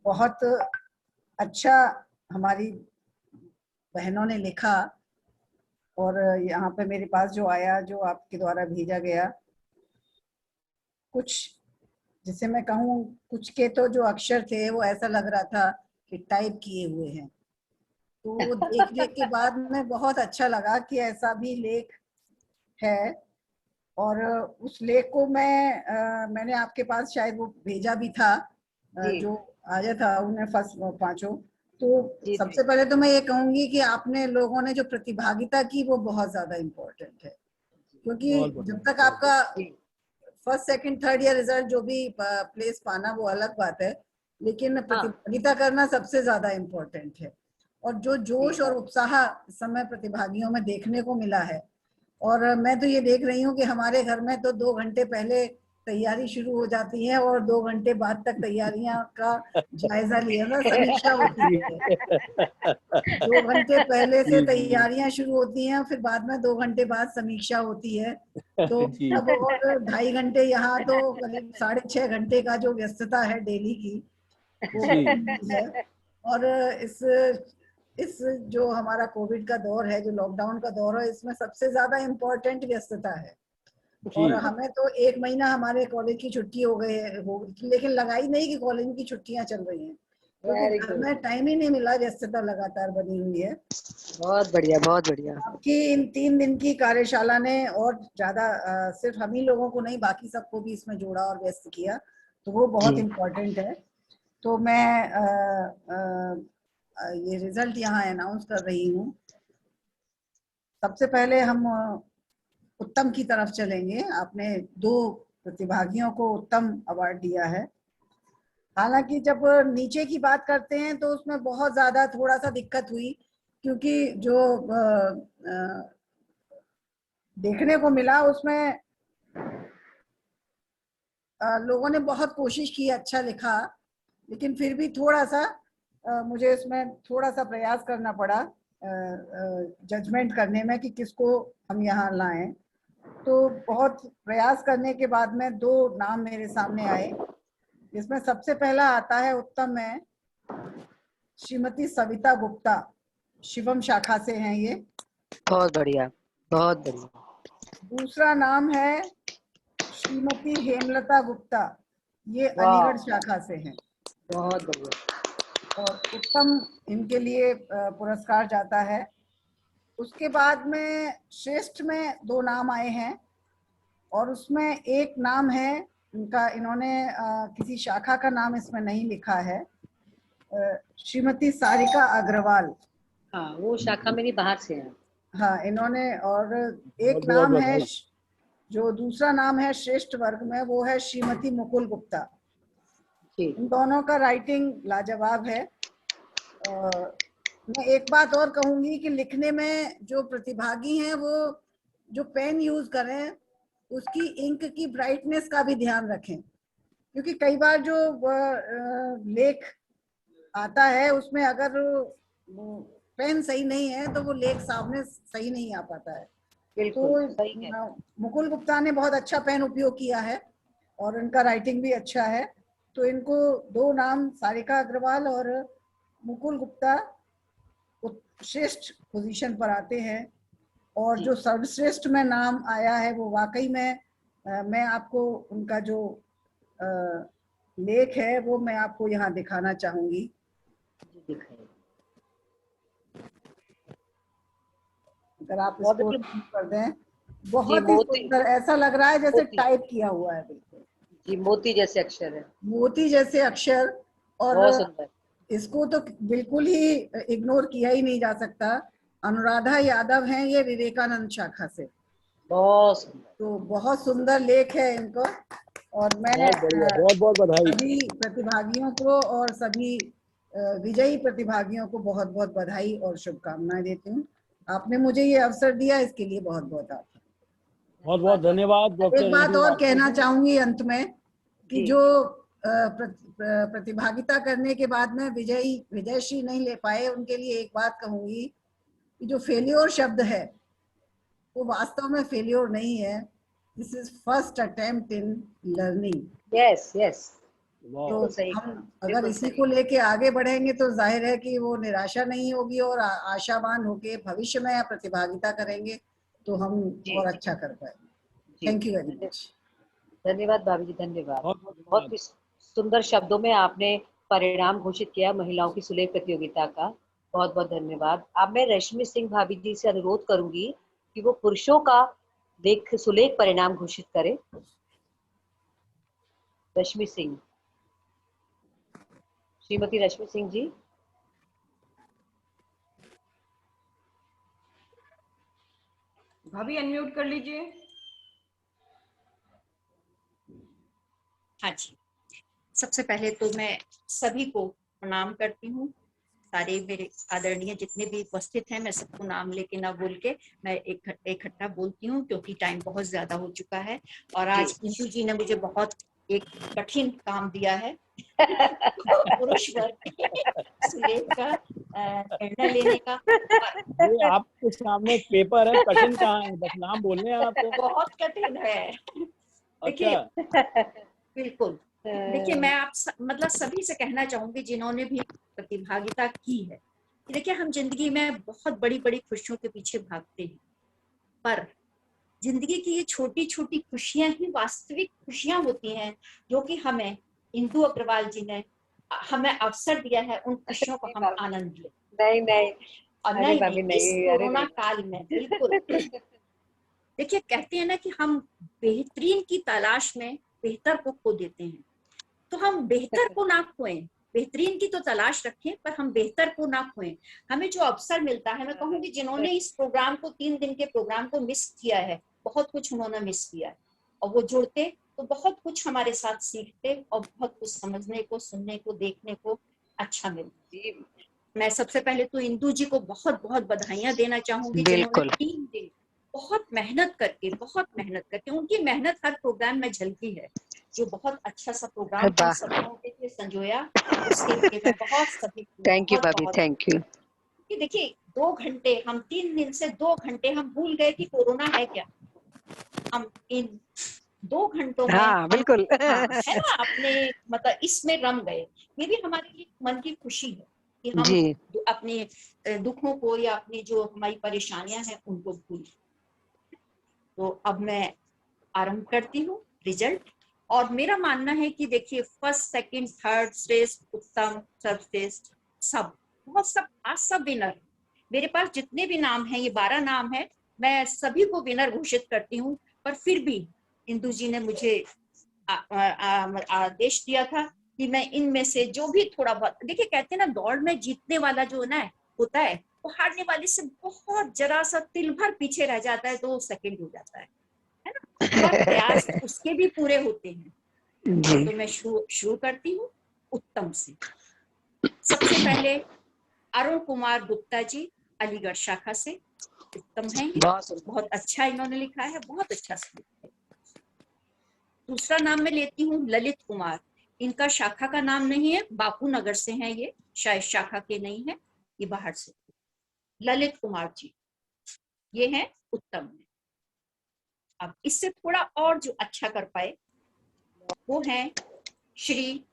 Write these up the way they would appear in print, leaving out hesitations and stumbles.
बहुत अच्छा हमारी बहनों ने लिखा, और यहाँ पे मेरे पास जो आया, जो आपके द्वारा भेजा गया, कुछ जिसे मैं कहूँ, कुछ के तो जो अक्षर थे वो ऐसा लग रहा था कि टाइप किए हुए हैं। तो वो देखने के बाद में बहुत अच्छा लगा कि ऐसा भी लेख है। और उस लेख को मैंने आपके पास शायद वो भेजा भी था, जो आया था उन्हें फर्स्ट पांचों। तो सबसे पहले तो मैं ये कहूंगी कि आपने लोगों ने जो प्रतिभागिता की वो बहुत ज्यादा इम्पोर्टेंट है, क्योंकि जब तक आपका फर्स्ट सेकंड थर्ड या रिजल्ट जो भी प्लेस पाना वो अलग बात है, लेकिन प्रतिभागिता करना सबसे ज्यादा इम्पोर्टेंट है। और जो जोश और उत्साह इस समय प्रतिभागियों में देखने को मिला है, और मैं तो ये देख रही हूँ कि हमारे घर में तो 2 घंटे पहले तैयारी शुरू हो जाती है और 2 घंटे बाद तक तैयारियां का जायजा लिया था, समीक्षा होती है। 2 घंटे पहले से तैयारियां शुरू होती हैं, फिर बाद में 2 घंटे बाद समीक्षा होती है। तो अब और 2.5 घंटे यहाँ तो करीब 6.5 घंटे का जो व्यस्तता है डेली की, वो है। और इस जो हमारा कोविड का दौर है, जो लॉकडाउन का दौर है, इसमें सबसे ज्यादा इम्पोर्टेंट व्यस्तता है। और हमें तो 1 महीना हमारे कॉलेज की छुट्टी हो गई है, लेकिन लगाई नहीं कि कॉलेज की छुट्टियां चल रही हैं, क्योंकि घर में टाइम ही नहीं मिला, व्यस्तता लगातार बनी हुई है। बहुत बढ़िया, बहुत बढ़िया। आपकी इन 3 दिन की कार्यशाला ने और ज्यादा सिर्फ हम ही लोगों को नहीं, बाकी सबको भी इसमें जोड़ा और व्यस्त किया, तो वो बहुत इम्पोर्टेंट है। तो मैं ये रिजल्ट यहाँ अनाउंस कर रही हूँ। सबसे पहले हम उत्तम की तरफ चलेंगे। आपने 2 प्रतिभागियों को उत्तम अवार्ड दिया है। हालांकि जब नीचे की बात करते हैं तो उसमें बहुत ज्यादा थोड़ा सा दिक्कत हुई, क्योंकि जो देखने को मिला उसमें लोगों ने बहुत कोशिश की, अच्छा लिखा, लेकिन फिर भी थोड़ा सा मुझे इसमें थोड़ा सा प्रयास करना पड़ा जजमेंट करने में कि किसको हम यहाँ लाएं। तो बहुत प्रयास करने के बाद में 2 नाम मेरे सामने आए, जिसमें सबसे पहला आता है उत्तम में श्रीमती सविता गुप्ता, शिवम शाखा से हैं ये। बहुत बढ़िया, बहुत बढ़िया। दूसरा नाम है श्रीमती हेमलता गुप्ता, ये अलीगढ़ शाखा से हैं। बहुत बढ़िया। और उत्तम इनके लिए पुरस्कार जाता है। उसके बाद में श्रेष्ठ में 2 नाम आए हैं, और उसमें एक नाम है इनका, इन्होंने किसी शाखा का नाम इसमें नहीं लिखा है, श्रीमती सारिका अग्रवाल। हाँ, वो शाखा मेरी बाहर से है। हाँ, इन्होंने, और एक नाम है, जो दूसरा नाम है श्रेष्ठ वर्ग में, वो है श्रीमती मुकुल गुप्ता। इन दोनों का राइटिंग लाजवाब है। मैं एक बात और कहूंगी कि लिखने में जो प्रतिभागी हैं वो जो पेन यूज करें उसकी इंक की ब्राइटनेस का भी ध्यान रखें, क्योंकि कई बार जो लेख आता है उसमें अगर पेन सही नहीं है तो वो लेख सामने सही नहीं आ पाता है। तो मुकुल गुप्ता ने बहुत अच्छा पेन उपयोग किया है और उनका राइटिंग भी अच्छा है। तो इनको 2 नाम, सारिका अग्रवाल और मुकुल गुप्ता, श्रेष्ठ पोजीशन पर आते हैं। और जो सर्वश्रेष्ठ में नाम आया है वो वाकई में मैं आपको उनका जो लेख है वो मैं आपको यहाँ दिखाना चाहूंगी। अगर आप इसको कर दें, बहुत ही सुंदर, ऐसा लग रहा है जैसे टाइप किया हुआ है, बिल्कुल जी, मोती जैसे अक्षर है, मोती जैसे अक्षर। और इसको तो बिल्कुल ही इग्नोर किया ही नहीं जा सकता। अनुराधा यादव हैं ये, विवेकानंद शाखा से। तो बहुत सुंदर लेख है इनको, और मैं बहुत बधाई सभी प्रतिभागियों को और सभी विजयी प्रतिभागियों को बहुत बहुत बधाई और शुभकामनाएं देती हूँ। आपने मुझे ये अवसर दिया, इसके लिए बहुत बहुत आभार। बहुत बहुत धन्यवाद। एक बात और कहना चाहूंगी अंत में कि जो प्रतिभागिता करने के बाद में विजयश्री नहीं ले पाए, उनके लिए एक बात कहूंगी कि जो फेल्योर शब्द है वो वास्तव में फेल्योर नहीं है, this is first attempt in learning. Yes yes, वाह तो सही हम कहा, अगर बिल्कुल इसी सही। को लेके आगे बढ़ेंगे तो जाहिर है कि वो निराशा नहीं होगी और आशावान होके भविष्य में प्रतिभागिता करेंगे तो हम जी और अच्छा कर पाएंगे। जी। Thank you very much. धन्यवाद भाभी जी, धन्यवाद। बहुत बहुत बहुत धन्यवाद। ही सुंदर शब्दों में आपने परिणाम घोषित किया महिलाओं की सुलेख प्रतियोगिता का। बहुत बहुत धन्यवाद। अब मैं रश्मि सिंह भाभी जी से अनुरोध करूंगी कि वो पुरुषों का सुलेख परिणाम घोषित करें। रश्मि सिंह, श्रीमती रश्मि सिंह जी। भाभी अनम्यूट कर लीजिए। हाँ जी, सबसे पहले तो मैं सभी को प्रणाम करती हूँ। सारे मेरे आदरणीय जितने भी उपस्थित हैं, मैं सबको नाम लेके ना बोल के मैं इकट्ठा बोलती हूँ क्योंकि टाइम बहुत ज्यादा हो चुका है। और आज इंदु जी ने मुझे बहुत एक कठिन काम दिया है पुरुष वर्ग सुलेख का निर्णय लेने का। ये आपके सामने एक पेपर है, कठिन कहाँ है, बस नाम बोलने हैं आपको। बहुत कठिन है। अच्छा, देखिए बिल्कुल, देखिए मैं मतलब सभी से कहना चाहूंगी जिन्होंने भी प्रतिभागिता की है कि देखिए हम जिंदगी में बहुत बड़ी बड़ी खुशियों के पीछे भागते हैं, पर जिंदगी की ये छोटी छोटी खुशियां ही वास्तविक खुशियां होती हैं जो कि हमें इंदु अग्रवाल जी ने हमें अवसर दिया है उन खुशियों को हम आनंद लें। नहीं नहीं, और अरे नहीं भाभी नहीं, इस नहीं, अरे कोरोना नहीं। काल में बिल्कुल देखिए कहते हैं ना कि हम बेहतरीन की तलाश में बेहतर को खो देते हैं, तो हम बेहतर को ना खोएं, बेहतरीन की तो तलाश रखें पर हम बेहतर को ना खोएं। हमें जो अवसर मिलता है, मैं कहूंगी जिन्होंने इस प्रोग्राम को 3 दिन के प्रोग्राम को मिस किया है, बहुत कुछ उन्होंने मिस किया है, और वो जुड़ते तो बहुत कुछ हमारे साथ सीखते और बहुत कुछ समझने को, सुनने को, देखने को अच्छा मिलता। मैं सबसे पहले तो इंदु जी को बहुत बहुत बधाइयां देना चाहूंगी जिन्होंने बिल्कुल 3 दिन बहुत मेहनत करके उनकी मेहनत हर प्रोग्राम में झलकी है। जो बहुत अच्छा सा प्रोग्राम हम वाह, सब लोगों के लिए संजोया, उसके लिए मैं बहुत सभी थैंक यू बहुत भाभी, बहुत थैंक यू। कि देखिए 2 घंटे हम 3 दिन से 2 घंटे हम भूल गए कि कोरोना है क्या। हम इन 2 घंटों में हाँ हम बिल्कुल। हाँ है ना अपने मतलब इसमें रम गए। ये भी हमारे लिए मन की खुशी है कि हम जी अपने दुखों को या अपनी जो हमारी परेशानियां हैं उनको भूल। तो अब मैं आरंभ करती हूँ रिजल्ट। और मेरा मानना है कि देखिए फर्स्ट, सेकंड, थर्ड, श्रेष्ठ, उत्तम, सर्वश्रेष्ठ, सब बहुत सब आज सब विनर। मेरे पास जितने भी नाम हैं, ये 12 नाम है, मैं सभी को विनर घोषित करती हूँ। पर फिर भी इंदु जी ने मुझे आदेश दिया था कि मैं इनमें से जो भी थोड़ा बहुत, देखिए कहते हैं ना दौड़ में जीतने वाला जो ना होता है वो हारने वाले से बहुत जरा सा तिल भर पीछे रह जाता है, तो सेकंड हो जाता है ना। पर प्रयास उसके भी पूरे होते हैं। जी। तो मैं शुरू करती हूँ उत्तम से। सबसे पहले अरुण कुमार गुप्ता जी, अलीगढ़ शाखा से उत्तम है। बहुत बहुत अच्छा इन्होंने लिखा है, बहुत अच्छा है। दूसरा नाम मैं लेती हूँ ललित कुमार। इनका शाखा का नाम नहीं है, बापू नगर से हैं ये, शायद शाखा के नहीं है, ये बाहर से। ललित कुमार जी ये हैं उत्तम में। अब इससे थोड़ा और जो अच्छा कर पाए वो हैं श्री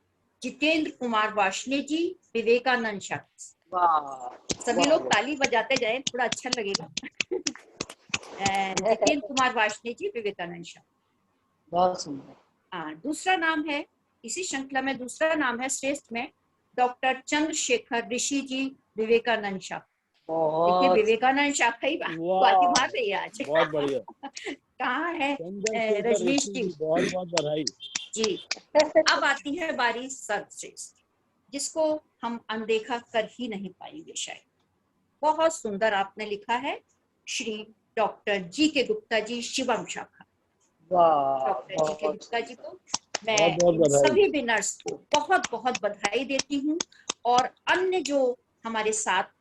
जितेंद्र कुमार वार्ष्णेय जी, विवेकानंद शाखा। वाह, सभी लोग ताली बजाते जाए, थोड़ा अच्छा लगेगा। जितेंद्र कुमार वार्ष्णेय जी, विवेकानंद शाखा। बहुत सुंदर। दूसरा नाम है इसी श्रृंखला में, दूसरा नाम है श्रेष्ठ में डॉक्टर चंद्रशेखर ऋषि जी, विवेकानंद शाखा। देखिए बहुत विवेकानंद शाखा ही बाकी वाह, मार रही है आज। बहुत बढ़िया। कहाँ है चंद्रशेखर रजनीश ऋषि जी जी, बहुत बहुत बधाई। जी। अब आती है बारी सर्वश्रेष्ठ, जिसको हम अनदेखा कर ही नहीं पाएंगे शायद। बहुत सुंदर आपने लिखा है, श्री डॉक्टर जी के गुप्ता जी, शिवम शाखा। वाह, डॉक्टर जी के गुप्ता जी को मैं बहुत बहुत इन बधाई। सभी विनर्स को बहुत बहुत बधाई देती हूँ। और अन्य जो हमारे साथ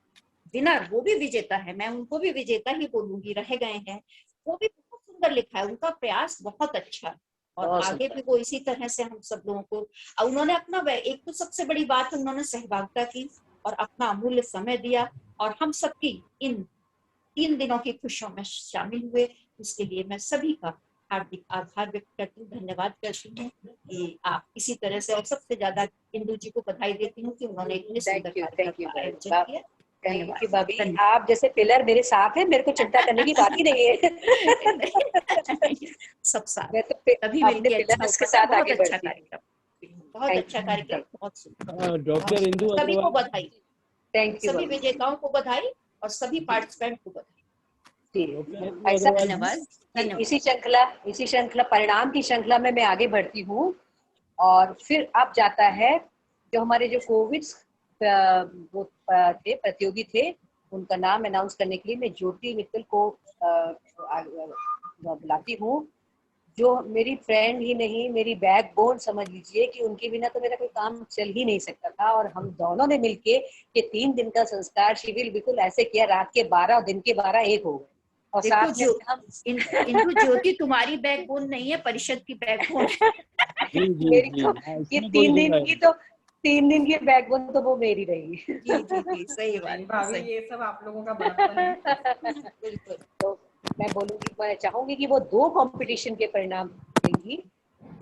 विनर, वो भी विजेता है, मैं उनको भी विजेता ही बोलूंगी, रह गए हैं, वो भी बहुत सुंदर लिखा है, उनका प्रयास बहुत अच्छा है। और बहुत आगे सुंदर। भी वो इसी तरह से हम सब लोगों को, उन्होंने अपना, एक तो सबसे बड़ी बात है उन्होंने सहभागिता की और अपना अमूल्य समय दिया और हम सबकी इन 3 दिनों की खुशियों में शामिल हुए। इसके लिए मैं सभी का हार्दिक आभार व्यक्त करती हूँ, धन्यवाद करती हूँ कि आप इसी तरह से, और सबसे ज्यादा इंदु जी को बधाई देती हूँ कि उन्होंने इतने सुंदर कार्यक्रम का आयोजन किया। थैंक यू भाभी, आप जैसे पिलर मेरे साथ है, मेरे को चिंता करने की बात ही नहीं है। सब साथ मैं तो तभी अपने मिलके अच्छा पिलर्स के हो पाता है। साथ बहुत आगे अच्छा बढ़ती हूँ। कार्यक्रम, बहुत Thank अच्छा you. कार्यक्रम, बहुत सुंदर। डॉक्टर इंदु सभी को अग्रवाल, बधाई, थैंक यू सभी भाभी विजेताओं को बधाई और सभी पार्टिसिपेंट को बधाई। जी। डॉक्टर इंदु ऐसा अग्रवाल जी, धन्यवाद, धन्यवाद। इसी श्रृंखला परिणाम की श्रृंखला में मैं आगे बढ़ती हूँ, और फिर अब जाता है जो हमारे जो कोविड वो थे, प्रतियोगी थे, उनका नाम अनाउंस करने के लिए मैं ज्योति मित्तल को बुलाती हूँ, जो मेरी फ्रेंड ही नहीं, मेरी बैकबोन समझ लीजिए कि उनके बिना तो मेरा कोई काम चल ही नहीं सकता था। और हम दोनों ने मिलके ये 3 दिन का संस्कार शिविर बिल्कुल ऐसे किया, रात के 12 और दिन के 12 एक हो गए। और देखो साथ में हम इंदु, ज्योति तुम्हारी बैकबोन नहीं है, परिषद की बैकबोन है। जी जी मेरी जी, तो हाँ, ये इसमें कोई 3 दिन की बैकबोन तो वो मेरी रही। जी जी जी, सही बात, भाभी सही। ये सब आप लोगों का बड़प्पन है। बिल्कुल। तो मैं बोलूंगी, मैं चाहूंगी कि वो 2 कंपटीशन के परिणाम देंगी,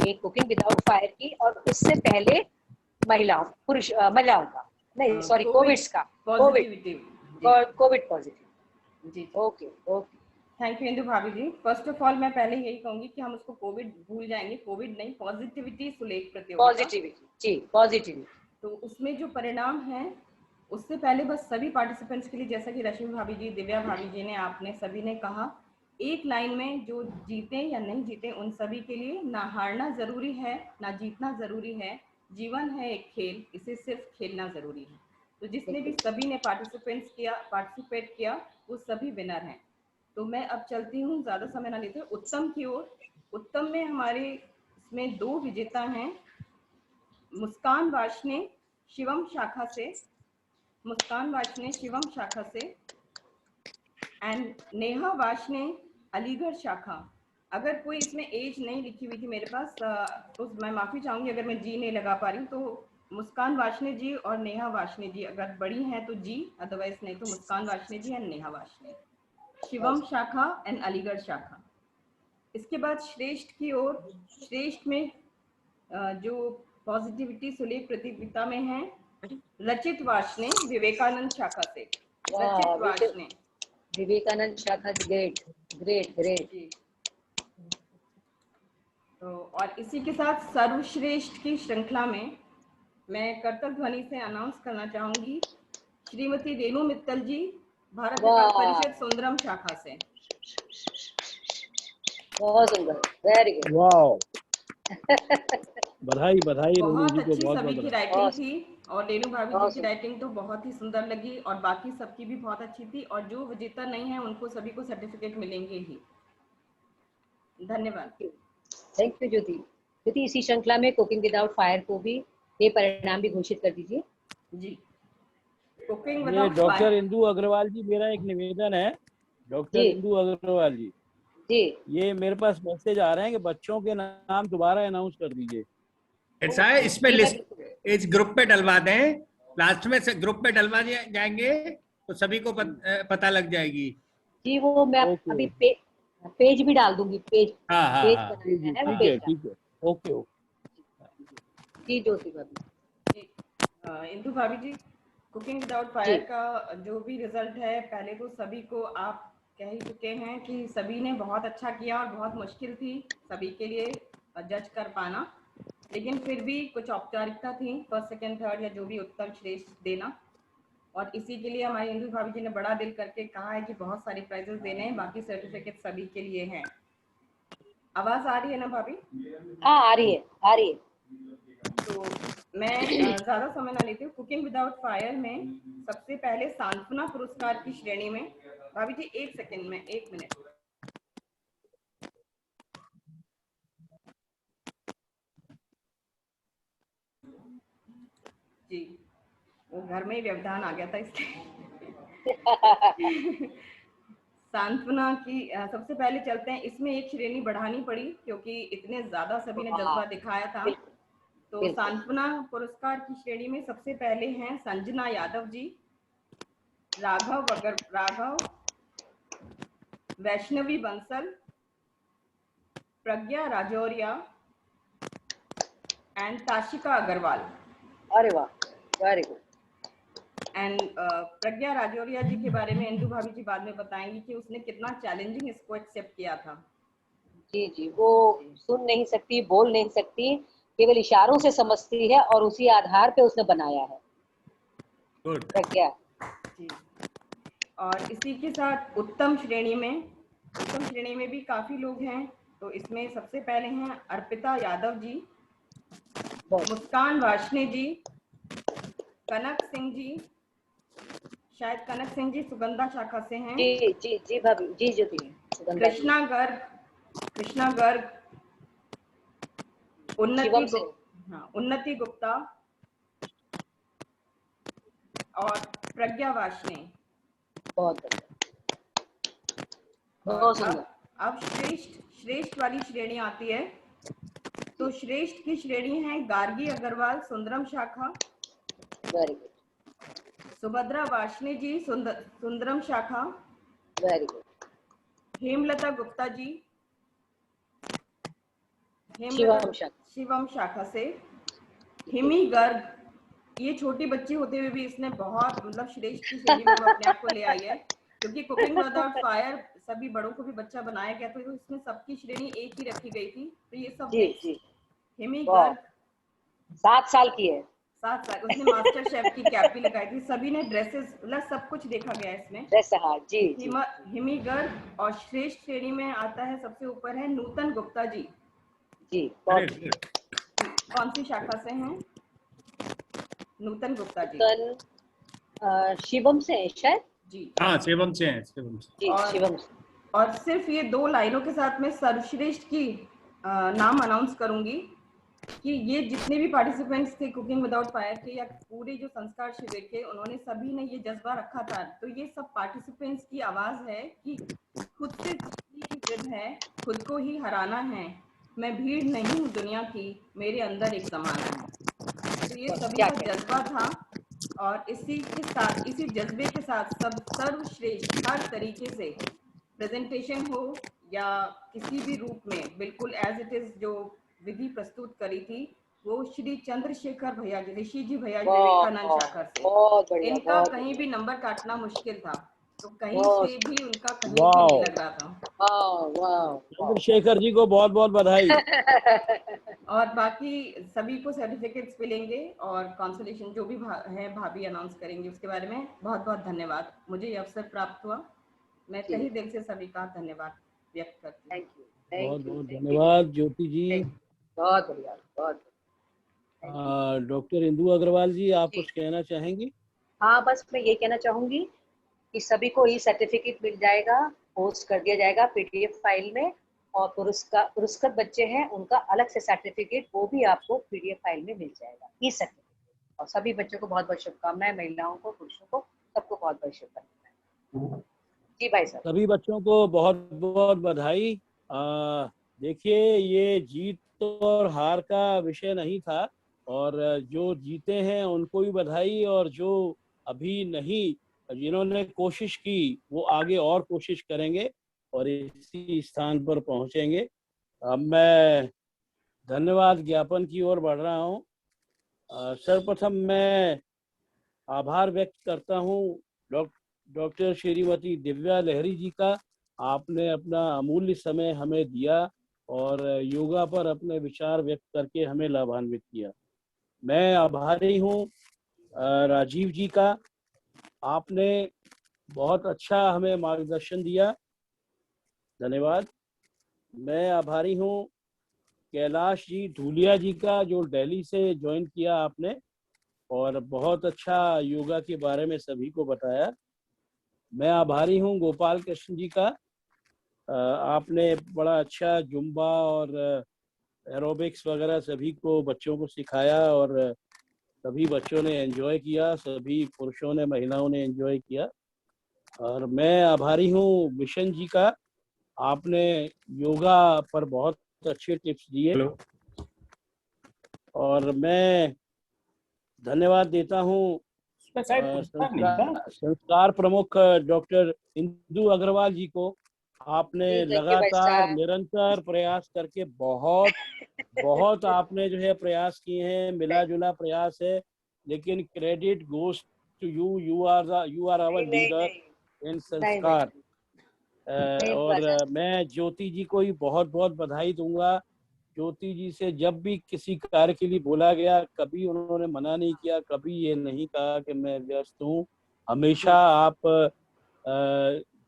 एक कुकिंग विदाउट फायर की, और उससे पहले महिलाओं का, नहीं सॉरी, कोविड्स का, पॉजिटिविटी। Covid positive. जी जी, okay okay, thank you Indu भाभी जी। फर्स्ट ऑफ ऑल मैं पहले यही कहूंगी कि हम उसको कोविड भूल जाएंगे, कोविड नहीं, पॉजिटिविटी सुलेख प्रतियोगिता। पॉजिटिविटी जी, पॉजिटिविटी। तो उसमें जो परिणाम है, उससे पहले बस सभी पार्टिसिपेंट्स के लिए, जैसा कि रश्मि भाभी जी, दिव्या भाभी जी ने, आपने सभी ने कहा, एक लाइन में जो जीते या नहीं जीते उन सभी के लिए ना हारना जरूरी है, ना जीतना जरूरी है। जीवन है एक खेल, इसे सिर्फ खेलना जरूरी है। तो जिसने भी सभी ने पार्टिसिपेट किया वो सभी विनर हैं। तो मैं अब चलती हूँ, ज़्यादा समय ना लेते, उत्तम की ओर। उत्तम में हमारे इसमें 2 विजेता हैं, मुस्कान वाशने शिवम शाखा से, मुस्कान वाशने शिवम शाखा से, एंड नेहा वाशने अलीगढ़ शाखा। अगर कोई इसमें एज नहीं लिखी हुई थी मेरे पास, तो मैं माफ़ी चाहूँगी अगर मैं जी नहीं लगा पा रही हूँ। तो मुस्कान वाशने जी और नेहा वाशने जी अगर बड़ी हैं तो जी, अदरवाइज नहीं तो मुस्कान वाशने जी एंड नेहा वाशने, शिवम शाखा एंड अलीगढ़ शाखा। इसके बाद श्रेष्ठ की ओर, श्रेष्ठ में जो पॉजिटिविटी सुलेख प्रतियोगिता में है, रचित वाशने विवेकानंद शाखा से, रचित वाशने। विवेकानंद शाखा, ग्रेट ग्रेट ग्रेट। जी, तो और इसी के साथ सर्वश्रेष्ठ की श्रृंखला में मैं कर्तव्य ध्वनि से अनाउंस करना चाहूंगी, श्रीमती रेणु मित्तल जी, भारत विकास परिषद सुंदरम शाखा से। बहुत सुंदर, वेरी गुड। वाओ, बधाई बधाई रेणु बहुत जी को, अच्छी बहुत सभी बहुत की बधाई। राइटिंग थी, और रेणु भाभी जी बहुत की राइटिंग तो बहुत ही सुंदर लगी, और बाकी सबकी भी बहुत अच्छी थी। और जो विजेता नहीं है उनको सभी को सर्टिफिकेट मिलेंगे ही। धन्यवाद। थैंक यू ज्योति। ज्योति, इसी श्रृंखला में कुकिंग विदाउट फायर को भी ये परिणाम भी घोषित कर दीजिए। जी, कुकिंग ये without doctor fire. Indu Agarwal ji, मेरा एक निवेदन है, डॉक्टर जी इंदु अग्रवाल जी, जी, ये मेरे पास मैसेज आ रहे हैं कि बच्चों के नाम दोबारा अनाउंस कर दीजिए। ऐसा है, इसमें लिस्ट इस ग्रुप पे डलवा दें, लास्ट में से ग्रुप पे डलवा जाएंगे तो सभी को पता लग जाएगी। जी, वो मैं ओके अभी पेज भी डाल दूंगी, पेज हाँ हाँ पेज हाँ, जी बनाना जी, है, वो ठीक पेज है डाल। ठीक है, ओके ओके। जी ज्योति भाभी जी, इंदु भाभी जी, कुकिंग विदाउट जी, फायर का जो भी रिजल्ट है, पहले तो सभी को आप कह ही चुके हैं कि सभी ने बहुत अच्छा किया, और बहुत मुश्किल थी सभी के लिए जज कर पाना, लेकिन फिर भी कुछ औपचारिकता थी, फर्स्ट सेकंड थर्ड या जो भी उत्तम श्रेष्ठ देना। और इसी के लिए हमारी इंदु भाभी जी ने बड़ा दिल करके कहा है कि बहुत सारे प्राइजेस देने हैं, बाकी सर्टिफिकेट सभी के लिए हैं। आवाज आ रही है ना भाभी? हाँ आ रही है, आ रही है। तो मैं ज्यादा समय ना लेती हूँ। कुकिंग विदाउट फायर में सबसे पहले सांत्वना पुरस्कार की श्रेणी में, भाभी जी 1 सेकंड में, 1 मिनट। जी, वो घर में ही व्यवधान आ गया था इसलिए। सांत्वना की सबसे पहले चलते हैं, इसमें एक श्रेणी बढ़ानी पड़ी क्योंकि इतने ज्यादा सभी ने हाँ, जज्बा दिखाया था। बिल्कुल तो बिल्कुल। सांत्वना पुरस्कार की श्रेणी में सबसे पहले हैं संजना यादव जी, राघव, वैष्णवी बंसल, प्रज्ञा राजौरिया एंड ताशिका अग्रवाल। अरे वाह, वेरी गुड। एंड प्रज्ञा राजौरिया जी के बारे में इंदु भाभी जी बाद में बताएंगी कि उसने कितना चैलेंजिंग इसको एक्सेप्ट किया था। जी जी, वो सुन नहीं सकती, बोल नहीं सकती, केवल इशारों से समझती है और उसी आधार पे उसने बनाया है। गुड। प्रज्ञा जी। और इसी के साथ उत्तम श्रेणी में भी काफी लोग हैं। तो इसमें सबसे पहले हैं अर्पिता यादव जी, मुस्कान वाशने जी, कनक सिंह जी, शायद कनक सिंह जी सुगंधा शाखा से हैं। जी जी जी भाभी जी, जो थी सुगंधा जी। कृष्णा गर्ग, शिवम से उन्नति गुप्ता और प्रज्ञा वाशने। बहुत बढ़िया, और बहुत सुंदर। अब श्रेष्ठ वाली श्रेणी आती है। तो श्रेष्ठ की श्रेणी है गार्गी अग्रवाल सुंदरम शाखा, वेरी गुड, सुभद्रा वाशने जी सुंदरम शाखा, वेरी गुड। हेमलता गुप्ता जी शिवम शाखा से, हिमी गर्ग, ये छोटी बच्ची होते हुए भी इसने बहुत मतलब श्रेष्ठ की श्रेणी में वो अपने आप को ले आई है, क्योंकि कुकिंग विदाउट फायर सभी बड़ों को भी बच्चा बनाया गया था, तो इसमें सबकी श्रेणी एक ही रखी गई थी। तो ये सब जी, हिमी गर्ग 7 साल की है, 7 साल, उसने मास्टर शेफ की कैप भी लगाई थी। सभी ने ड्रेसेस मतलब सब कुछ देखा गया है इसमें। ड्रेस, हाँ जी जी। हिमी गर्ग। और श्रेष्ठ श्रेणी में आता है, सबसे ऊपर है नूतन गुप्ता जी। जी, कौन सी शाखा से हैं नूतन गुप्ता जी? शिवम से है शायद। जी हाँ, शिवम से हैं, शिवम से। जी, शिवम से। और सिर्फ ये 2 लाइनों के साथ मैं सर्वश्रेष्ठ की नाम अनाउंस करूंगी कि ये जितने भी पार्टिसिपेंट्स थे कुकिंग विदाउट फायर के या पूरे जो संस्कार शिविर के, उन्होंने सभी ने ये जज्बा रखा था। तो ये सब पार्टिसिपेंट्स की आवाज है कि खुद से जीतने की जिद है, खुद को ही हराना है, मैं भीड़ नहीं हूँ दुनिया की, मेरे अंदर एक जमाना है। तो ये सभी का जज्बा था। और इसी जज्बे के साथ सब सर्वश्रेष्ठ हर तरीके से प्रेजेंटेशन हो या किसी भी रूप में बिल्कुल एज इट इज जो विधि प्रस्तुत करी थी, वो श्री चंद्रशेखर भैया जी, ऋषि जी भैया जी विवेकानंद शाखर से। बहुत बढ़िया, इनका बहुत कहीं भी नंबर काटना मुश्किल था, तो कहीं बहुत से भी उनका कहीं भी नहीं लग रहा था। चंद्रशेखर जी को बहुत बहुत बधाई। और बाकी सभी को सर्टिफिकेट्स मिलेंगे और कंसोलेशन जो भी है भाभी अनाउंस करेंगे उसके बारे में। बहुत बहुत धन्यवाद, मुझे ये अवसर प्राप्त हुआ, मैं तहे दिल से सभी का धन्यवाद व्यक्त करती हूँ। बहुत बहुत धन्यवाद ज्योति जी। बहुत बढ़िया, बहुत। डॉक्टर इंदु अग्रवाल जी, आप कुछ कहना चाहेंगी? हाँ, बस मैं ये कहना चाहूंगी कि सभी को ये सर्टिफिकेट मिल जाएगा, पोस्ट कर दिया जाएगा पीडीएफ फाइल में, और पुरस्कृत बच्चे हैं उनका अलग से सर्टिफिकेट, वो भी आपको पीडीएफ फाइल में मिल जाएगा, ई सर्टिफिकेट। और सभी बच्चों को बहुत बहुत शुभकामनाएं, महिलाओं को, पुरुषों को, सबको बहुत बहुत शुभकामनाएं। जी भाई साहब। सभी बच्चों को बहुत बहुत बधाई। देखिए, ये जीत और हार का विषय नहीं था, और जो जीते हैं उनको भी बधाई, और जो अभी नहीं, जिन्होंने कोशिश की वो आगे और कोशिश करेंगे और इसी स्थान पर पहुंचेंगे। अब मैं धन्यवाद ज्ञापन की ओर बढ़ रहा हूं। सर्वप्रथम मैं आभार व्यक्त करता हूं डॉक्टर श्रीमती दिव्या लहरी जी का। आपने अपना अमूल्य समय हमें दिया और योगा पर अपने विचार व्यक्त करके हमें लाभान्वित किया। मैं आभारी हूँ राजीव जी का, आपने बहुत अच्छा हमें मार्गदर्शन दिया, धन्यवाद। मैं आभारी हूँ कैलाश जी धूलिया जी का, जो दिल्ली से ज्वाइन किया आपने और बहुत अच्छा योगा के बारे में सभी को बताया। मैं आभारी हूँ गोपाल कृष्ण जी का, आपने बड़ा अच्छा जुम्बा और एरोबिक्स वगैरह सभी को बच्चों को सिखाया और सभी बच्चों ने एंजॉय किया, सभी पुरुषों ने महिलाओं ने एंजॉय किया। और मैं आभारी हूँ विशन जी का, आपने योगा पर बहुत अच्छे टिप्स दिए। और मैं धन्यवाद देता हूँ संस्कार प्रमुख डॉक्टर इंदु अग्रवाल जी को, आपने जी, thank you, भाई लगातार साहब। निरंतर प्रयास करके बहुत आपने जो है प्रयास किए हैं, मिला जुला प्रयास है, लेकिन credit goes to you. You are our नहीं नहीं लीडर नहीं इन नहीं भाई, संस्कार। नहीं और राजा। मैं ज्योति जी को ही बहुत बहुत बधाई दूंगा। ज्योति जी से जब भी किसी कार्य के लिए बोला गया, कभी उन्होंने मना नहीं किया, कभी ये नहीं कहा कि मैं व्यस्त हूँ। हमेशा आप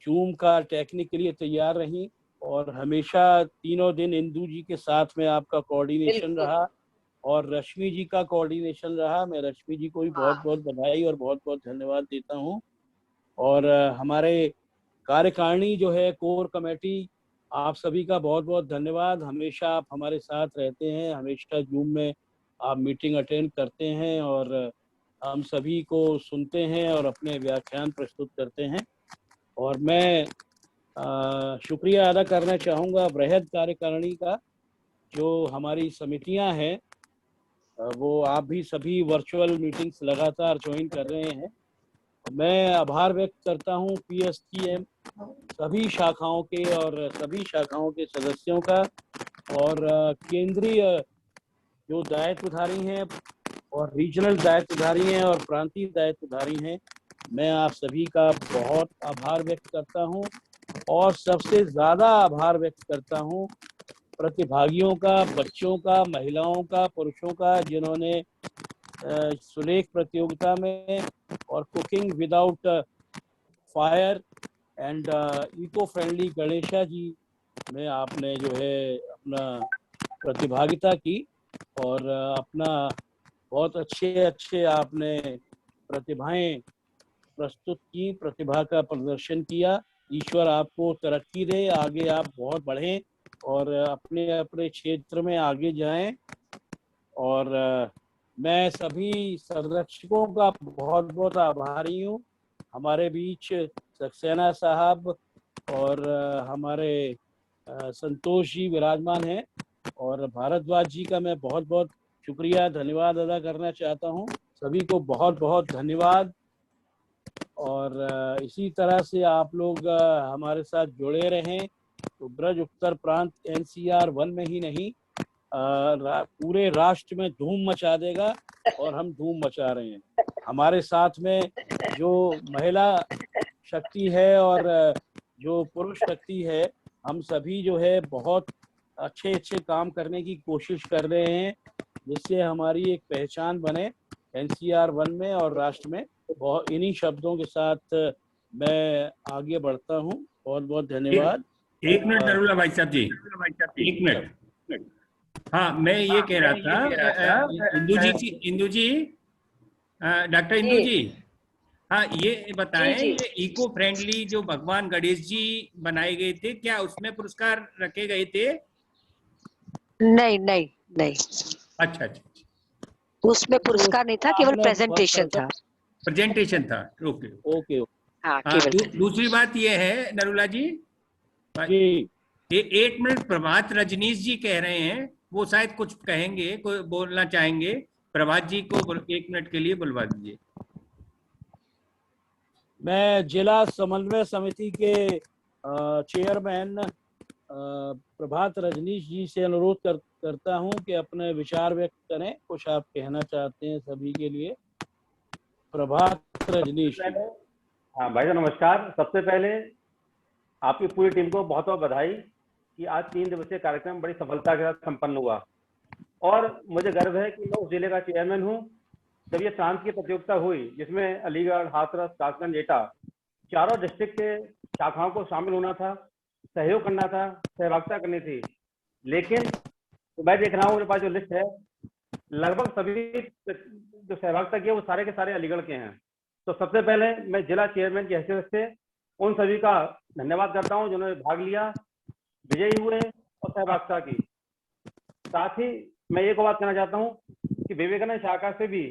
जूम का टेक्निक के लिए तैयार रही, और हमेशा तीनों दिन इंदू जी के साथ में आपका कोऑर्डिनेशन बिल्कुल। रहा और रश्मि जी का कोऑर्डिनेशन रहा। मैं रश्मि जी को भी बहुत हाँ, बहुत बधाई और बहुत बहुत धन्यवाद देता हूँ। और हमारे कार्यकारिणी जो है, कोर कमेटी, आप सभी का बहुत बहुत धन्यवाद। हमेशा आप हमारे साथ रहते हैं, हमेशा जूम में आप मीटिंग अटेंड करते हैं और हम सभी को सुनते हैं और अपने व्याख्यान प्रस्तुत करते हैं। और मैं शुक्रिया अदा करना चाहूँगा बृहद कार्यकारिणी का। जो हमारी समितियां हैं, वो आप भी सभी वर्चुअल मीटिंग्स लगातार ज्वाइन कर रहे हैं। मैं आभार व्यक्त करता हूँ PSTM सभी शाखाओं के और सभी शाखाओं के सदस्यों का, और केंद्रीय जो दायित्वधारी हैं और रीजनल दायित्वधारी हैं और प्रांतीय दायित्वधारी हैं, मैं आप सभी का बहुत आभार व्यक्त करता हूं। और सबसे ज़्यादा आभार व्यक्त करता हूं प्रतिभागियों का, बच्चों का, महिलाओं का, पुरुषों का, जिन्होंने सुलेख प्रतियोगिता में और cooking without fire and eco friendly Ganesha ji में आपने जो है अपना प्रतिभागिता की और अपना बहुत अच्छे आपने प्रतिभाएं प्रस्तुत की, प्रतिभा का प्रदर्शन किया। ईश्वर आपको तरक्की दे, आगे आप बहुत बढ़ें और अपने अपने क्षेत्र में आगे जाएं। और मैं सभी संरक्षकों का बहुत बहुत आभारी हूँ। हमारे बीच सक्सेना साहब और हमारे संतोष जी विराजमान हैं, और भारद्वाज जी का मैं बहुत बहुत शुक्रिया धन्यवाद अदा करना चाहता हूँ। सभी को बहुत बहुत धन्यवाद। और इसी तरह से आप लोग हमारे साथ जुड़े रहें तो ब्रज उत्तर प्रांत NCR 1 में ही नहीं, पूरे राष्ट्र में धूम मचा देगा, और हम धूम मचा रहे हैं। हमारे साथ में जो महिला शक्ति है और जो पुरुष शक्ति है, हम सभी जो है बहुत अच्छे काम करने की कोशिश कर रहे हैं, जिससे हमारी एक पहचान बने NCR 1 में और राष्ट्र में। बहुत इन्हीं शब्दों के साथ मैं आगे बढ़ता हूँ। बहुत बहुत धन्यवाद। एक मिनट नरूला भाई साहब जी, एक मिनट। हाँ, मैं ये कह रहा था इंदू जी, डॉक्टर इंदू जी, हाँ ये बताएं, जी। ये इको फ्रेंडली जो भगवान गणेश जी बनाए गए थे, क्या उसमें पुरस्कार रखे गए थे? नहीं नहीं नहीं, अच्छा, उसमें पुरस्कार नहीं था, केवल प्रेजेंटेशन था। प्रेजेंटेशन था। Okay okay. हाँ, केवल। दूसरी बात ये है नरूला जी, ये 1 मिनट प्रभात रजनीश जी कह रहे हैं, वो शायद कुछ कहेंगे, कोई बोलना चाहेंगे। प्रभात जी को 1 मिनट के लिए बुलवा दीजिए। मैं जिला समन्वय समिति के चेयरमैन प्रभात रजनीश जी से अनुरोध करता हूं कि अपने विचार व्यक्त करें। कुछ आप कहना चाहते हैं सभी के लिए। प्रभात रजनीश। हाँ भाई साहब नमस्कार। सबसे पहले आपकी पूरी टीम को बहुत बहुत बधाई कि आज 3 दिवसीय कार्यक्रम बड़ी सफलता के साथ संपन्न हुआ, और मुझे गर्व है कि मैं उस जिले का चेयरमैन हूँ। जब ये प्रांत की प्रतियोगिता हुई, जिसमें अलीगढ़, हाथरस, कासगंज, एटा चारों डिस्ट्रिक्ट के शाखाओं को शामिल होना था, सहयोग करना था, सहभागिता करनी थी, लेकिन तो मैं देख रहा हूँ मेरे पास जो लिस्ट है, लगभग सभी जो सहभागिता किए वो सारे के सारे अलीगढ़ के हैं। तो सबसे पहले मैं जिला चेयरमैन की हैसियत से उन सभी का धन्यवाद करता हूं जिन्होंने भाग लिया, विजयी हुए और सहभागिता की। साथ ही मैं एक बात कहना चाहता हूं कि विवेकानंद शाखा से भी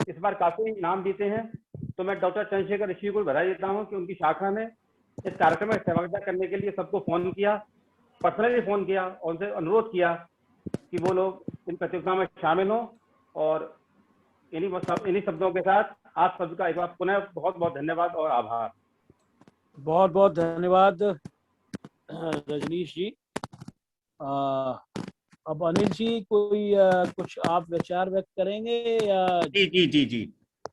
इस बार काफी इनाम जीते हैं, तो मैं डॉक्टर चंद्रशेखर ऋषि को बधाई देता हूं कि उनकी शाखा ने इस कार्यक्रम में सहभागिता करने के लिए सबको फोन किया, पर्सनली फोन किया और उनसे अनुरोध किया कि वो लोग इन प्रतियोगिता में शामिल हों। और इन्हीं शब्दों के साथ आप सबका एक बार पुनः बहुत बहुत धन्यवाद और आभार। बहुत बहुत धन्यवाद रजनीश जी। अब अनिल जी कोई कुछ आप विचार व्यक्त करेंगे या जी जी जी जी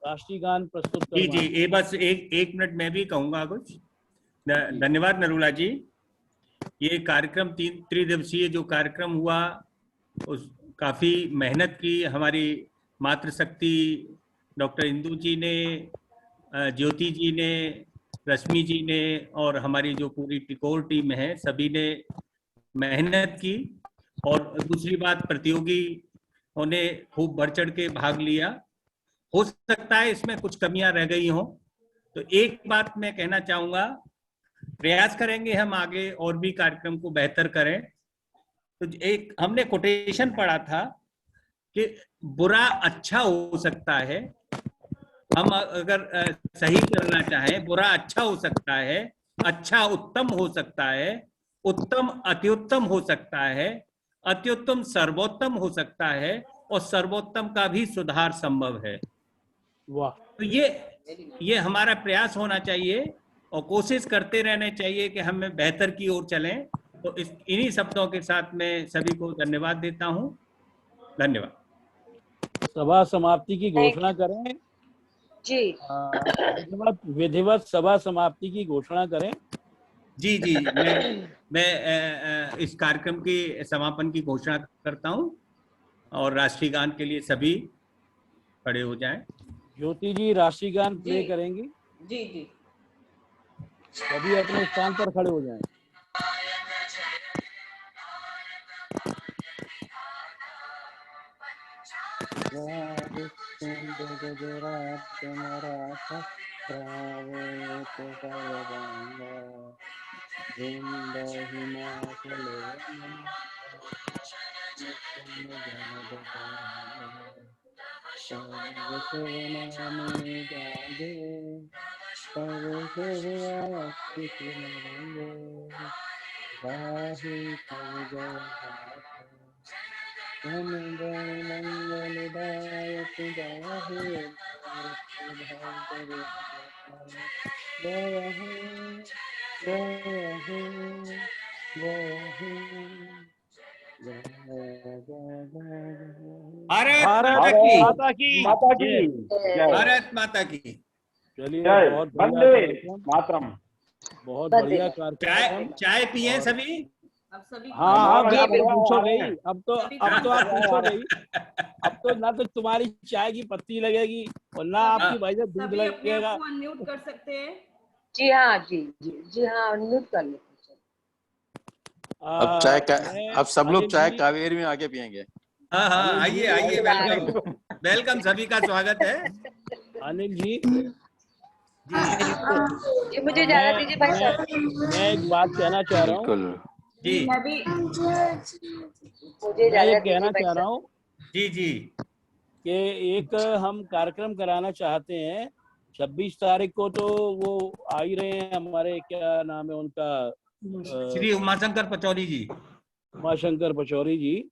राष्ट्रीय गान प्रस्तुत जी जी, करवाएं? ये बस एक मिनट मैं भी कहूँगा कुछ। धन्यवाद नरूला जी। ये कार्यक्रम त्रिदिवसीय जो कार्यक्रम हुआ, उस काफ़ी मेहनत की हमारी मातृशक्ति डॉक्टर इंदु जी ने, ज्योति जी ने, रश्मि जी ने और हमारी जो पूरी टिकोर टीम है, सभी ने मेहनत की। और दूसरी बात, प्रतियोगियों ने खूब बढ़ चढ़ के भाग लिया। हो सकता है इसमें कुछ कमियां रह गई हों, तो एक बात मैं कहना चाहूंगा, प्रयास करेंगे हम आगे और भी कार्यक्रम को बेहतर करें। तो एक हमने कोटेशन पढ़ा था कि बुरा अच्छा हो सकता है। हम अगर सही करना चाहें, बुरा अच्छा हो सकता है, अच्छा उत्तम हो सकता है, उत्तम अत्युत्तम हो सकता है, अत्युत्तम सर्वोत्तम हो सकता है, और सर्वोत्तम का भी सुधार संभव है। वाह। तो ये हमारा प्रयास होना चाहिए और कोशिश करते रहने चाहिए कि हमें बेहतर की ओर चलें। तो इन्हीं शब्दों के साथ मैं सभी को धन्यवाद देता हूं। धन्यवाद। सभा समाप्ति की घोषणा करें जी। विधिवत सभा समाप्ति की घोषणा करें। जी जी, मैं इस कार्यक्रम के समापन की घोषणा करता हूं और राष्ट्रीय गान के लिए सभी खड़े हो जाएं। ज्योति जी राष्ट्रीय गान प्ले करेंगी। जी जी, सभी अपने स्थान पर खड़े हो जाएं। भारत माता की भारत माता की। चलिए, जय बहुत वंदे बढ़िया मातरम। बहुत बढ़िया कार्यक्रम। चाय पिए सभी। अब सभी हाँ हाँ, आ बिल्कुल रहे हैं। पूछोगे ही। अब तो सभी अब तो आप सभी पूछोगे ही। अब तो ना तो तुम्हारी चाय की पत्ती लगेगी और ना आपकी भाई से दूध सभी अपने लगेगा। आप को अनम्यूट कर सकते हैं। जी हाँ, जी जी जी हाँ, अनम्यूट कर लेते हैं। अब चाय का अब सब लोग अनिल चाय जी- कावेरी में आके पियेंगे। हाँ हाँ, अनिल जी, आइए आइए, वेलकम वेलकम, सभी का स्वागत है। अनिल जी जी मुझे इजाजत दीजिए भाई साहब। मैं एक बात कहना चाह रहा हूँ। बिल्कुल। जी मैं भी मुझे मैं ये इजाजत दीजिए कहना भाई चाह रहा साहब। हूँ जी जी कि एक हम कार्यक्रम कराना चाहते हैं। 26 तारीख को तो वो आ ही रहे हैं हमारे, क्या नाम है उनका, श्री उमाशंकर पचौरी जी। उमाशंकर पचौरी जी।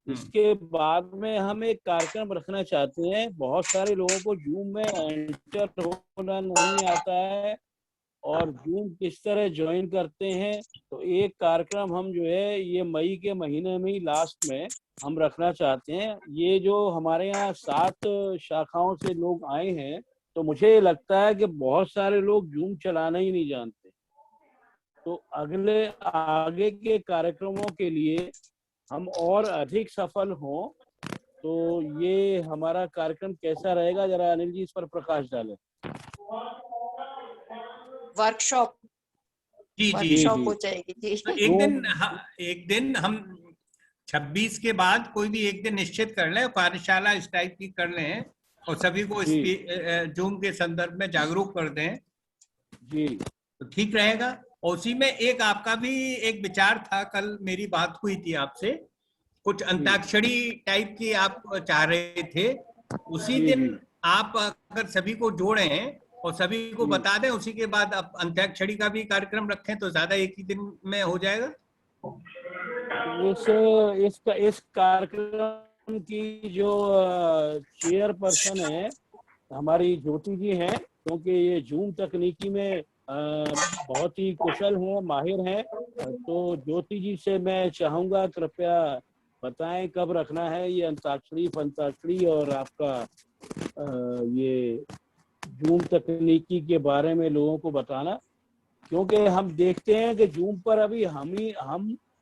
इसके बाद में हम एक कार्यक्रम रखना चाहते हैं। बहुत सारे लोगों को जूम में एंटर होना नहीं आता है और जूम किस तरह ज्वाइन करते हैं। तो एक कार्यक्रम हम जो है ये मई के महीने में ही लास्ट में हम रखना चाहते हैं। ये जो हमारे यहाँ 7 शाखाओं से लोग आए हैं, तो मुझे लगता है कि बहुत सारे लोग जूम चलाना ही नहीं जानते। तो अगले आगे के कार्यक्रमों के लिए हम और अधिक सफल हों, तो ये हमारा कार्यक्रम कैसा रहेगा, जरा अनिल जी इस पर प्रकाश डालें। वर्कशॉप जी जी वर्कशॉप हो जाएगी जी। तो एक दिन हम 26 के बाद कोई भी एक दिन निश्चित कर लें, कार्यशाला इस टाइप की कर लें और सभी को जूम के संदर्भ में जागरूक कर दें जी, तो ठीक रहेगा। और उसी में एक आपका भी एक विचार था, कल मेरी बात हुई थी आपसे, कुछ अंताक्षरी टाइप की आप चाह रहे थे। उसी दिन आप अगर सभी को जोड़ें और सभी को बता दें, उसी के बाद आप अंताक्षरी का भी कार्यक्रम रखें तो ज्यादा एक ही दिन में हो जाएगा। इस कार्यक्रम की जो चेयरपर्सन है हमारी ज्योति जी हैं, क्योंकि ये जूम तकनीकी में बहुत ही कुशल हैं, माहिर हैं, तो ज्योति जी से मैं चाहूंगा कृपया बताएं कब रखना है ये अंताक्षरी फंताक्षरी और आपका ये जूम तकनीकी के बारे में लोगों को बताना, क्योंकि हम देखते हैं कि जूम पर अभी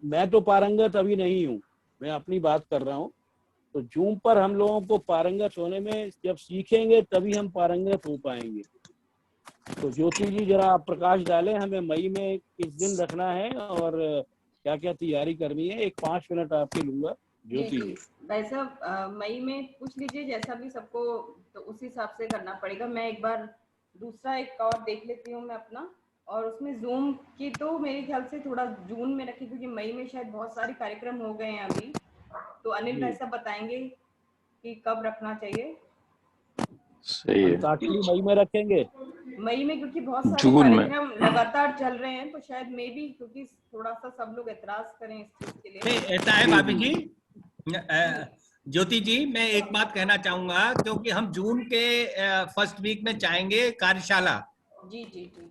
मैं तो पारंगत अभी नहीं हूँ, मैं अपनी बात कर रहा हूँ। तो जूम पर हम लोगों को पारंगत होने में जब सीखेंगे तभी हम पारंगत हो पाएंगे। तो ज्योति जी जरा आप प्रकाश डालें, हमें मई में किस दिन रखना है और क्या क्या तैयारी करनी है। एक 5 मिनट आपके लूंगा ज्योति जी। भाई साहब मई में पूछ लीजिए जैसा भी सबको, तो उस हिसाब से करना पड़ेगा। मैं एक बार दूसरा एक और देख लेती हूँ मैं अपना, और उसमें जूम की तो मेरे ख्याल से थोड़ा जून में रखी, क्योंकि मई में शायद बहुत सारे कार्यक्रम हो गए हैं अभी। तो अनिल भाई साहब बताएंगे कि कब रखना चाहिए। सही है, मई में रखेंगे। मई में, क्योंकि बहुत सारे कार्यक्रम लगातार चल रहे हैं, तो शायद मे भी क्योंकि थोड़ा सा सब लोग एतराज करें इस चीज के लिए। ऐसा है भाभी जी, ज्योति जी, मैं एक बात कहना चाहूंगा, क्योंकि हम जून के फर्स्ट वीक में चाहेंगे कार्यशाला। जी जी जी।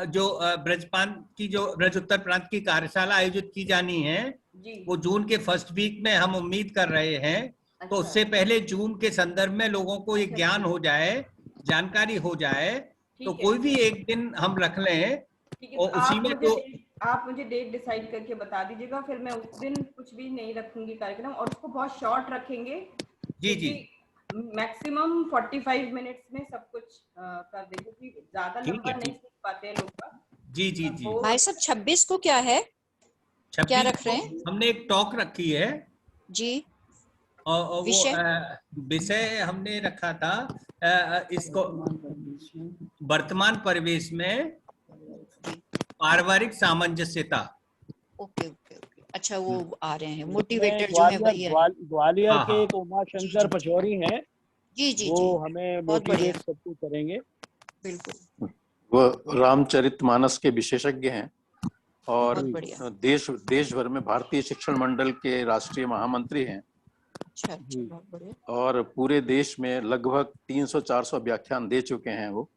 जो ब्रज उत्तर प्रांत की कार्यशाला आयोजित की जानी है, वो जून के फर्स्ट वीक में हम उम्मीद कर रहे हैं। अच्छा। तो उससे पहले जून के संदर्भ में लोगों को एक ज्ञान हो जाए, जानकारी हो जाए, तो कोई भी एक दिन हम रख लें। और उसी में तो आप मुझे डेट डिसाइड करके बता दीजिएगा, फिर मैं उस दिन कुछ भी नहीं रखूंगी कार्यक्रम, और उसको बहुत शॉर्ट रखेंगे। जी जी, मैक्सिमम 45 मिनट्स में सब कुछ कर देंगे, क्योंकि ज्यादा लंबा नहीं सीख पाते हैं लोग। जी जी जी। भाई साहब 26 को क्या है, क्या रख रहे हैं? हमने एक टॉक रखी है जी, और वो विषय हमने रखा था इसको वर्तमान परिवेश में पारिवारिक सामंजस्यता। ओके ओके ओके, अच्छा वो आ रहे हैं मोटिवेटर जो है वही है। ग्वालियर के एक उमा शंकर पचौरी हैं, जी जी वो जी, हमें मोटिवेट सबको करेंगे। बिल्कुल, वो रामचरितमानस के विशेषज्ञ हैं और देश भर में भारतीय शिक्षण मंडल के राष्ट्रीय महामंत्री हैं। अच्छा, बहुत बढ़िया। और पूरे देश में लगभग 300-400 व्याख्यान दे चुके हैं वो,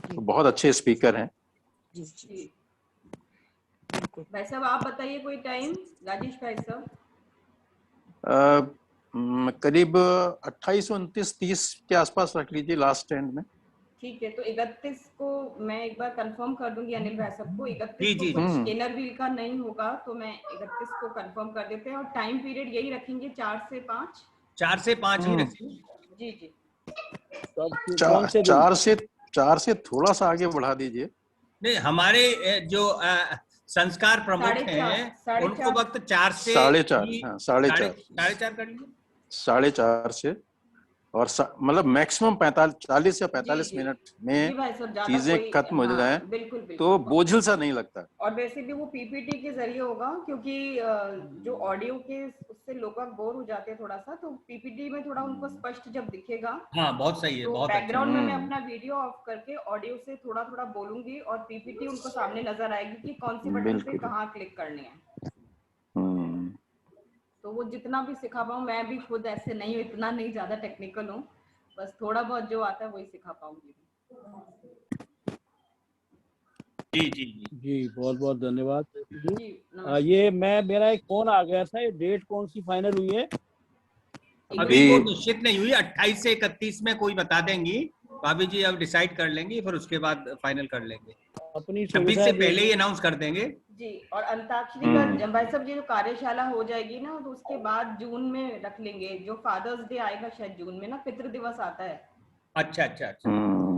तो बहुत अच्छे स्पीकर हैं। जी जी, भाई साहब आप बताइए कोई टाइम, राजेश भाई साहब। करीब 28, 29, 30 के आसपास रख लीजिए, लास्ट एंड में। ठीक है, तो 31 को मैं एक बार कंफर्म कर दूंगी अनिल भाई साहब को। 31 को कुछ इनर व्हील का नहीं होगा, तो मैं 31 को कंफर्म कर देते हैं। और टाइम पीरियड यही रखेंगे 4 से 5। 4 से 5 ही रखेंगे। जी जी, 4 से थोड़ा सा आगे बढ़ा दीजिए। नहीं, हमारे जो संस्कार प्रमुख हैं उनको वक्त 4 से 4:30, 4:30 कर लीजिए, 4:30 से, और मतलब मैक्सिमम 40 या 45 मिनट में चीजें खत्म हो जाएं, तो बोझिल सा नहीं लगता। और वैसे भी वो पीपीटी के जरिए होगा, क्योंकि जो ऑडियो के उससे लोग बोर हो जाते हैं थोड़ा सा, तो पीपीटी में थोड़ा उनको स्पष्ट जब दिखेगा। हाँ, बहुत सही है, बहुत बैकग्राउंड में मैं अपना वीडियो ऑफ करके ऑडियो से थोड़ा थोड़ा बोलूंगी, और पीपीटी उनको सामने नजर आएगी कि कौन सी बटन पे कहाँ क्लिक करनी है। तो वो जितना भी सिखा पाऊँ, मैं भी खुद ऐसे नहीं हूँ, इतना नहीं ज्यादा टेक्निकल हूँ, बस थोड़ा बहुत जो आता है वही सिखा पाऊंगी। जी जी जी, बहुत बहुत धन्यवाद जी। ये मेरा एक फोन आ गया था, ये डेट कौन सी फाइनल हुई है? अभी वो निश्चित नहीं हुई, 28 से 31 में कोई बता देंगी भाभी जी, अब डिसाइड कर लेंगी, फिर उसके बाद फाइनल कर लेंगे। अपनी 26 से पहले ही अनाउंस कर देंगे जी। और अंताक्षरी का भाई साहब जो कार्यशाला हो जाएगी ना, तो उसके बाद जून में रख लेंगे। जो फादर्स डे आएगा शायद जून में ना, पितृ दिवस आता है। अच्छा अच्छा अच्छा,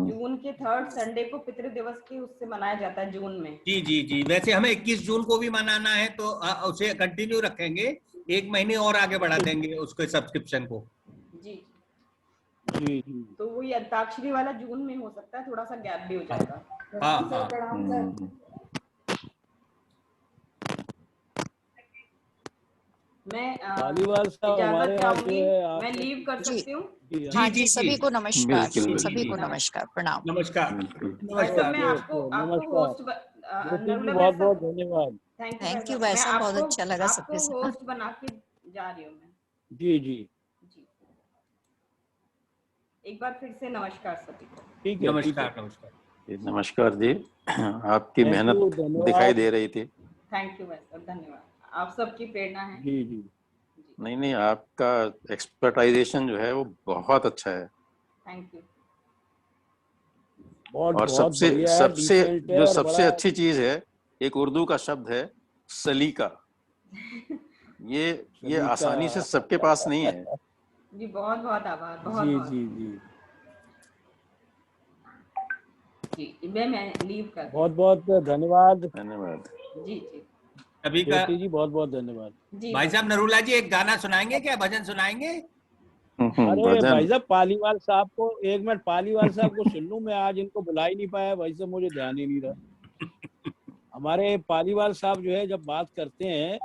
जून के 3rd संडे को पितृ दिवस के उससे मनाया जाता है जून में। जी जी जी। वैसे हमें 21 जून को भी मनाना है, तो उसे कंटिन्यू रखेंगे, 1 महीने और आगे बढ़ा देंगे उसके सब्सक्रिप्शन को। जी जी, तो वही अंताक्षरी वाला जून में हो सकता है, थोड़ा सा गैप भी हो जाएगा। मैं इजाजत चाहूंगी, मैं लीव कर सकती हूँ। हाँ जी, सभी को नमस्कार, सभी को नमस्कार, प्रणाम। नमस्कार। मैं आपको होस्ट बहुत बहुत धन्यवाद। थैंक यू भाई साहब, बहुत अच्छा लगा सबके साथ। होस्ट बना के जा रही हूँ मैं। जी जी, एक बार फिर से नमस्कार सभी को। ठीक है, नमस्कार नमस्कार नमस्कार जी, आपकी मेहनत दिखाई दे रही थी। थैंक यू भाई साहब, धन्यवाद, आप सबकी प्रेरणा है। जी जी नहीं, आपका एक्सपर्टाइजेशन जो है वो बहुत अच्छा है। Thank you. और सबसे अच्छी चीज है, एक उर्दू का शब्द है सलीका, ये आसानी से सबके पास नहीं है। जी बहुत बहुत आभार, बहुत जी बहुत। जी जी जी मैं लीव कर, बहुत बहुत धन्यवाद। धन्यवाद जी जी अभी का जी बहुत बहुत धन्यवाद। जी भाई साहब नरूला जी एक गाना सुनाएंगे क्या, भजन सुनाएंगे? अरे भाई साहब पालीवाल साहब को, एक मिनट पालीवाल साहब को सुन लूं मैं, आज इनको बुला ही नहीं पाया भाई साहब, मुझे ध्यान ही नहीं रहा। हमारे पालीवाल साहब जो है जब बात करते हैं